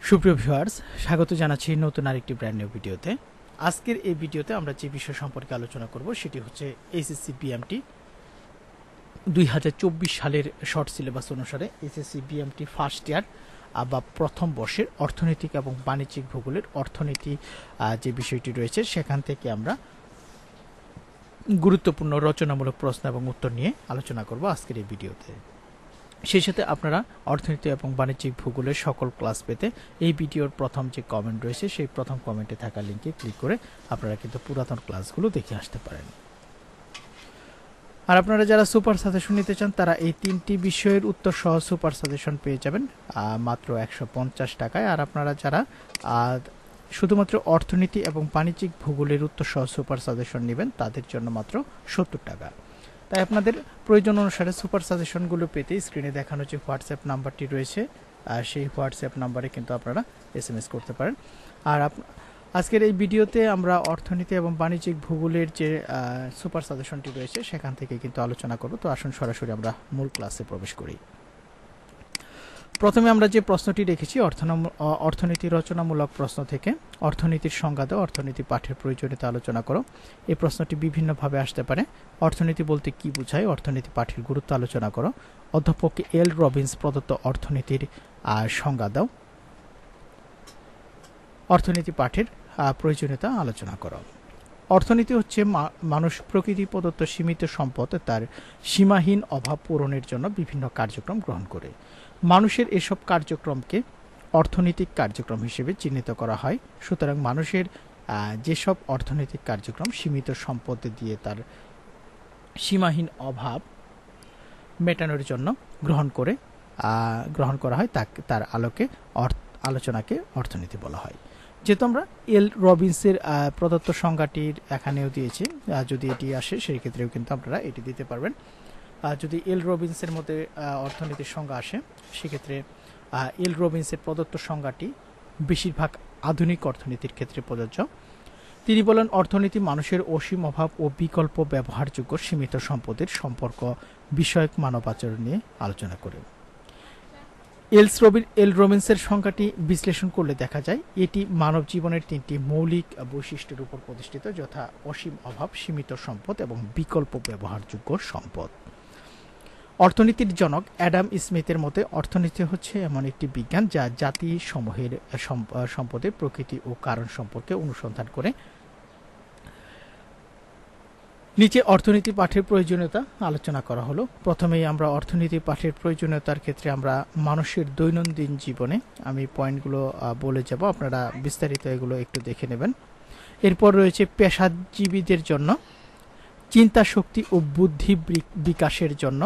সুপ্রিয় ভিউয়ার্স, স্বাগত জানাচ্ছি নতুন আরেকটি ব্র্যান্ড নিউ ভিডিওতে। আজকের এই ভিডিওতে আমরা যে বিষয় সম্পর্কে আলোচনা করব সেটি হচ্ছে এসএসসি বিএমটি 2024 সালের শর্ট সিলেবাস অনুসারে এসএসসি বিএমটি ফার্স্ট ইয়ার বা প্রথম বর্ষের অর্থনৈতিক এবং বাণিজ্যিক ভূগোলের অর্থনীতি যে বিষয়টি রয়েছে সেখান থেকে আমরা গুরুত্বপূর্ণ রচনামূলক প্রশ্ন এবং উত্তর নিয়ে আলোচনা করব আজকের এই ভিডিওতে। সেই সাথে আপনারা অর্থনীতি এবং বাণিজ্যিক ভূগোলের সকল ক্লাস পেতে এই ভিডিওর প্রথম যে কমেন্ট রয়েছে সেই প্রথম কমেন্টে থাকা লিঙ্কে ক্লিক করে আপনারা কিন্তু পুরাতন ক্লাসগুলো দেখে আসতে পারেন। আর আপনারা যারা সুপার সাজেশন নিতে চান তারা এই তিনটি বিষয়ের উত্তর সহ সুপার সাজেশন পেয়ে যাবেন মাত্র 150 টাকায়। আর আপনারা যারা শুধুমাত্র অর্থনীতি এবং বাণিজ্যিক ভূগোলের উত্তর সহ সুপার সাজেশন নেবেন তাদের জন্য মাত্র 70 টাকা। তাই আপনাদের প্রয়োজন অনুসারে সুপার সাজেশনগুলো পেতে স্ক্রিনে দেখানো যে হোয়াটসঅ্যাপ নাম্বারটি রয়েছে সেই হোয়াটসঅ্যাপ নাম্বারে কিন্তু আপনারা এসএমএস করতে পারেন। আর আজকের এই ভিডিওতে আমরা অর্থনীতি এবং বাণিজ্যিক ভূগোলের যে সুপার সাজেশনটি রয়েছে সেখান থেকে কিন্তু আলোচনা করব। তো আসুন সরাসরি আমরা মূল ক্লাসে প্রবেশ করি। প্রথমে আমরা যে প্রশ্নটি রেখেছি অর্থনীতি রচনামূলক প্রশ্ন থেকে অর্থনীতির সংজ্ঞা দাও, অর্থনীতি পাঠের প্রয়োজনীয়তা আলোচনা করো। এই প্রশ্নটি বিভিন্নভাবে আসতে পারে। অর্থনীতি বলতে কি বোঝায়, অর্থনীতি পাঠের গুরুত্ব আলোচনা করো। অধ্যাপক এল রবিন্স প্রদত্ত অর্থনীতির সংজ্ঞা দাও, অর্থনীতি পাঠের প্রয়োজনীয়তা আলোচনা করো। অর্থনীতি হচ্ছে মানুষ প্রকৃতি প্রদত্ত সীমিত সম্পদ তার সীমাহীন অভাব পূরণের জন্য বিভিন্ন কার্যক্রম গ্রহণ করে। মানুষের এসব কার্যক্রমকে অর্থনৈতিক কার্যক্রম হিসেবে চিহ্নিত করা হয়। সুতরাং মানুষের যেসব অর্থনৈতিক কার্যক্রম সীমিত সম্পদ দিয়ে তার সীমাহীন অভাব মেটানোর জন্য গ্রহণ করা হয় তার আলোচনাকে অর্থনীতি বলা হয়। যেহেতু আমরা এল রবিন্সের প্রদত্ত সংজ্ঞাটির এখানেও দিয়েছি, যদি এটি আসে সেই ক্ষেত্রেও কিন্তু আপনারা এটি দিতে পারবেন। যদি এল রবিন্সের মধ্যে অর্থনীতির সংজ্ঞা আসে সেক্ষেত্রে এল রবিন্সের প্রদত্ত সংজ্ঞাটি বেশিরভাগ আধুনিক অর্থনীতির ক্ষেত্রে প্রযোজ্য। তিনি বলেন অর্থনীতি মানুষের অসীম অভাব ও বিকল্প ব্যবহারযোগ্য সীমিত সম্পদের সম্পর্ক বিষয়ক মানব আচরণ নিয়ে আলোচনা করে। এল রবিন্সের সংজ্ঞাটি বিশ্লেষণ করলে দেখা যায় এটি মানব জীবনের তিনটি মৌলিক বৈশিষ্ট্যের উপর প্রতিষ্ঠিত, যথা অসীম অভাব, সীমিত সম্পদ এবং বিকল্প ব্যবহারযোগ্য সম্পদ। অর্থনীতির জনক অ্যাডাম স্মিথের মতে অর্থনীতি হচ্ছে এমন একটি বিজ্ঞান যা জাতি সমূহের সম্পদের প্রকৃতি ও কারণ সম্পর্কে অনুসন্ধান করে। নিচে অর্থনীতি পাঠের প্রয়োজনীয়তা আলোচনা করা হলো। প্রথমেই আমরা অর্থনীতি পাঠের প্রয়োজনীয়তার ক্ষেত্রে আমরা মানুষের দৈনন্দিন জীবনে আমি পয়েন্টগুলো বলে যাব, আপনারা বিস্তারিত এগুলো একটু দেখে নেবেন। এরপর রয়েছে পেশাজীবীদের জন্য, চিন্তা শক্তি ও বুদ্ধি বিকাশের জন্য,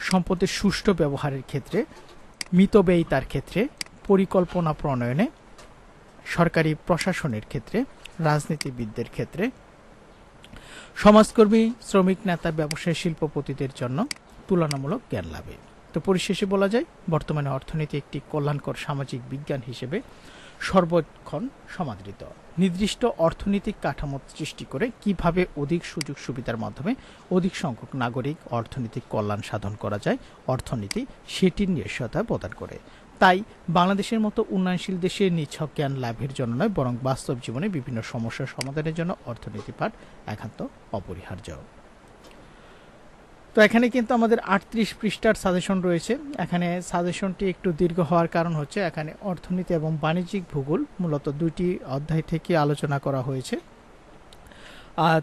সম্পদের সুষ্ঠু ব্যবহারের ক্ষেত্রে, মিতব্যয়িতার ক্ষেত্রে, পরিকল্পনা প্রণয়নে, সরকারি প্রশাসনের ক্ষেত্রে, রাজনীতিবিদদের ক্ষেত্রে, সমাজকর্মী, শ্রমিক, নেতা, ব্যবসায়ী, শিল্পপতিদের জন্য তুলনামূলক জ্ঞান লাভে। তো পরিশেষে বলা যায় বর্তমানে অর্থনীতি একটি কল্যাণকর সামাজিক বিজ্ঞান হিসেবে সর্বক্ষণ সমাদৃত। নির্দিষ্ট অর্থনৈতিক কাঠামো সৃষ্টি করে কিভাবে অধিক সুযোগ সুবিধার মাধ্যমে অধিক সংখ্যক নাগরিক অর্থনৈতিক কল্যাণ সাধন করা যায় অর্থনীতি সেটির নিশ্চয়তা প্রদান করে। তাই বাংলাদেশের মতো উন্নয়নশীল দেশে নিছক জ্ঞান লাভের জন্য নয়, বরং বাস্তব জীবনে বিভিন্ন সমস্যার সমাধানের জন্য অর্থনীতি পাঠ একান্ত অপরিহার্য। তো এখানে কিন্তু আমাদের 38 পৃষ্ঠার সাজেশন রয়েছে। এখানে সাজেশনটি একটু দীর্ঘ হওয়ার কারণ হচ্ছে এখানে অর্থনীতি এবং বাণিজ্যিক ভূগোল মূলত দুটি অধ্যায় থেকে আলোচনা করা হয়েছে।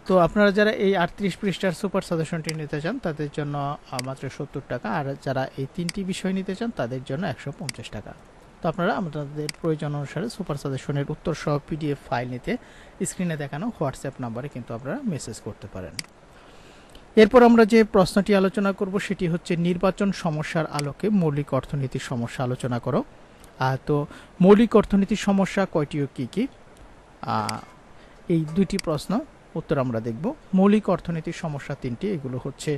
তো আপনারা যারা এই 38 পৃষ্ঠার সুপার সাজেশনটি নিতে চান তাদের জন্য মাত্র 70 টাকা, আর যারা এই তিনটি বিষয় নিতে চান তাদের জন্য 150 টাকা। তো আপনারা আমাদের প্রয়োজন অনুসারে সুপার সাজেশনের উত্তর সহ পিডিএফ ফাইল নিতে স্ক্রিনে দেখানো হোয়াটসঅ্যাপ নাম্বারে কিন্তু আপনারা মেসেজ করতে পারেন। এরপর আমরা যে প্রশ্নটি আলোচনা করব সেটি হচ্ছে নির্বাচন সমস্যার আলোকে মৌলিক অর্থনীতির সমস্যা আলোচনা করো। তো মৌলিক অর্থনীতির সমস্যা কয়টি ও কী কী, এই দুটি প্রশ্ন উত্তর আমরা দেখব। মৌলিক অর্থনীতির সমস্যা তিনটি, এগুলো হচ্ছে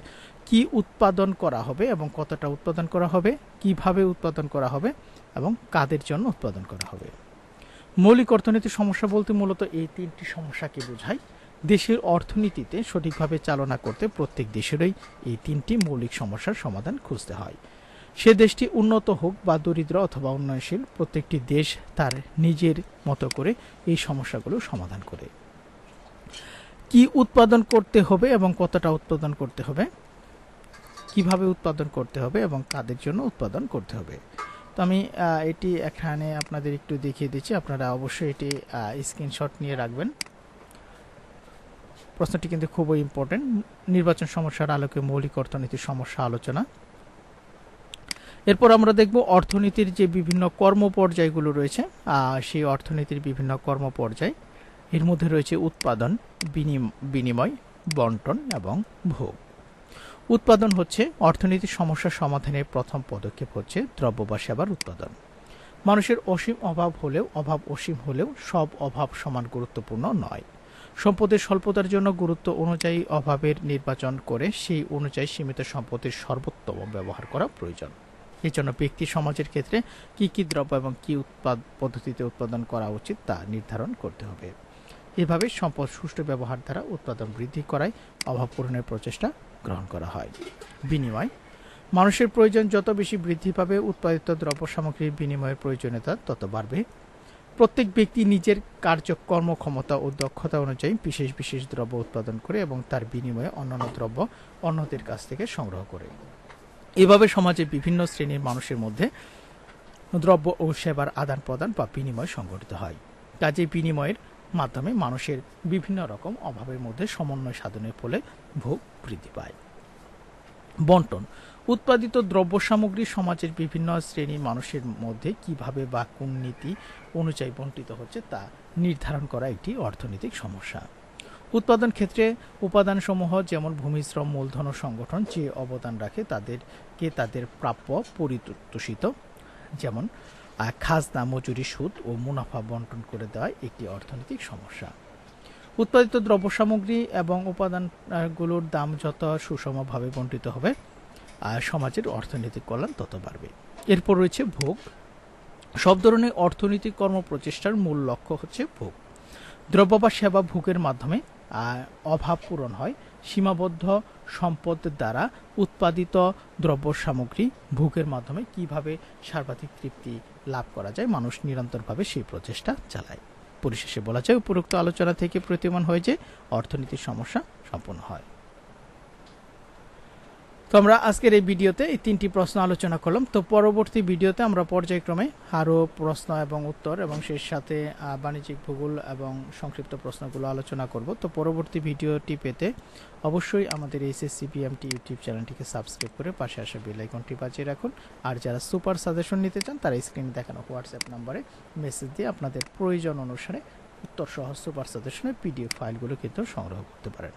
কি উৎপাদন করা হবে এবং কতটা উৎপাদন করা হবে, কিভাবে উৎপাদন করা হবে এবং কাদের জন্য উৎপাদন করা হবে। মৌলিক অর্থনীতির সমস্যা বলতে মূলত এই তিনটি সমস্যাকে বোঝায়। দেশের অর্থনীতিতে সঠিকভাবে চালনা করতে প্রত্যেক দেশেরই এই তিনটি মৌলিক সমস্যার সমাধান খুঁজতে হয়। সে দেশটি উন্নত হোক বা দরিদ্র অথবা উন্নয়নশীল, প্রত্যেকটি দেশ তার নিজের মতো করে এই সমস্যাগুলো সমাধান করে। কি উৎপাদন করতে হবে এবং কতটা উৎপাদন করতে হবে, কিভাবে উৎপাদন করতে হবে এবং কাদের জন্য উৎপাদন করতে হবে। তো আমি এটি এখানে আপনাদের একটু দেখিয়ে দিচ্ছি, আপনারা অবশ্যই এটি স্ক্রিনশট নিয়ে রাখবেন। প্রশ্নটি কিন্তু খুবই ইম্পর্টেন্ট। নির্বাচন সমস্যার আলোকে মৌলিক অর্থনীতির সমস্যা আলোচনা। এরপর আমরা দেখব অর্থনীতির যে বিভিন্ন কর্ম পর্যায়গুলো রয়েছে, সেই অর্থনীতির বিভিন্ন কর্ম পর্যায়। এর মধ্যে রয়েছে উৎপাদন, বিনিময়, বন্টন এবং ভোগ। উৎপাদন হচ্ছে অর্থনীতির সমস্যা সমাধানের প্রথম পদক্ষেপ হচ্ছে দ্রব্য বা সেবার উৎপাদন। মানুষের অসীম অভাব হলেও, অভাব অসীম হলেও সব অভাব সমান গুরুত্বপূর্ণ নয়। সম্পদের স্বল্পতার জন্য গুরুত্ব অনুযায়ী অভাবের নির্বাচন করে সেই অনুযায়ী সীমিত সম্পদের সর্বোত্তম ব্যবহার করা প্রয়োজন। এই জন্য ব্যক্তি সমাজের ক্ষেত্রে কি কি দ্রব্য এবং কি পদ্ধতিতে উৎপাদন করা উচিত তা নির্ধারণ করতে হবে। এভাবে সম্পদ সুষ্ঠু ব্যবহার দ্বারা উৎপাদন বৃদ্ধি করায় অভাব পূরণের প্রচেষ্টা গ্রহণ করা হয়। বিনিময়, মানুষের প্রয়োজন যত বেশি বৃদ্ধি পাবে, উৎপাদিত দ্রব্য সামগ্রীর বিনিময়ের প্রয়োজনীয়তা তত বাড়বে। প্রত্যেক ব্যক্তি নিজের কর্মক্ষমতা ও দক্ষতা অনুযায়ী বিশেষ বিশেষ দ্রব্য উৎপাদন করে এবং তার বিনিময়ে অন্যান্য দ্রব্য অন্যদের কাছ থেকে সংগ্রহ করে। এভাবে সমাজে বিভিন্ন শ্রেণীর মানুষের মধ্যে দ্রব্য ও সেবার আদান প্রদান বা বিনিময় সংঘটিত হয়। কাজে বিনিময়ের মাধ্যমে মানুষের বিভিন্ন রকম অভাবের মধ্যে সমন্বয় সাধনের ফলে ভোগ বৃদ্ধি পায়। বন্টন, উৎপাদিত দ্রব্য সামগ্রী সমাজের বিভিন্ন শ্রেণীর মানুষের মধ্যে কিভাবে বা কোন নীতি অনুযায়ী বণ্টিত হচ্ছে তা নির্ধারণ করা একটি অর্থনৈতিক সমস্যা। উৎপাদন ক্ষেত্রে উপাদানসমূহ যেমন ভূমিশ্রম, মূলধন ও সংগঠন যে অবদান রাখে তাদেরকে তাদের প্রাপ্য পরিতোষিত, যেমন খাজনা, মজুরি, সুদ ও মুনাফা বন্টন করে দেওয়া একটি অর্থনৈতিক সমস্যা। উৎপাদিত দ্রব্য সামগ্রী এবং উপাদানগুলোর দাম যত সুষমভাবে বণ্টিত হবে, সমাজের অর্থনৈতিক কল্যাণ তত বাড়বে। এরপর রয়েছে ভোগ। সব ধরনের অর্থনৈতিক কর্মপ্রচেষ্টার মূল লক্ষ্য হচ্ছে ভোগ। দ্রব্য বা সেবা ভোগের মাধ্যমে অভাব পূরণ হয়। সীমাবদ্ধ সম্পদ দ্বারা উৎপাদিত দ্রব্য সামগ্রী ভোগের মাধ্যমে কিভাবে সর্বাধিক তৃপ্তি লাভ করা যায়, মানুষ নিরন্তরভাবে সেই প্রচেষ্টা চালায়। পরিশেষে বলা যায়, উপরোক্ত আলোচনা থেকে প্রতীয়মান হয় যে অর্থনীতির সমস্যা সম্পূর্ণ হয়। তো আমরা আজকের এই ভিডিওতে এই 3টি প্রশ্ন আলোচনা করলাম। তো পরবর্তী ভিডিওতে আমরা পর্যায়ক্রমে আরও প্রশ্ন এবং উত্তর এবং সেই সাথে বাণিজ্যিক ভূগোল এবং সংক্ষিপ্ত প্রশ্নগুলো আলোচনা করব। তো পরবর্তী ভিডিওটি পেতে অবশ্যই আমাদের এইচএসসি বিএমটি ইউটিউব চ্যানেলটিকে সাবস্ক্রাইব করে পাশে আসা বেল আইকনটি বাজিয়ে রাখুন। আর যারা সুপার সাজেশন নিতে চান তারা স্ক্রিনে দেখানো হোয়াটসঅ্যাপ নম্বরে মেসেজ দিয়ে আপনাদের প্রয়োজন অনুসারে উত্তর সহ সুপার সাজেশনের পিডিএফ ফাইলগুলো কিন্তু সংগ্রহ করতে পারেন।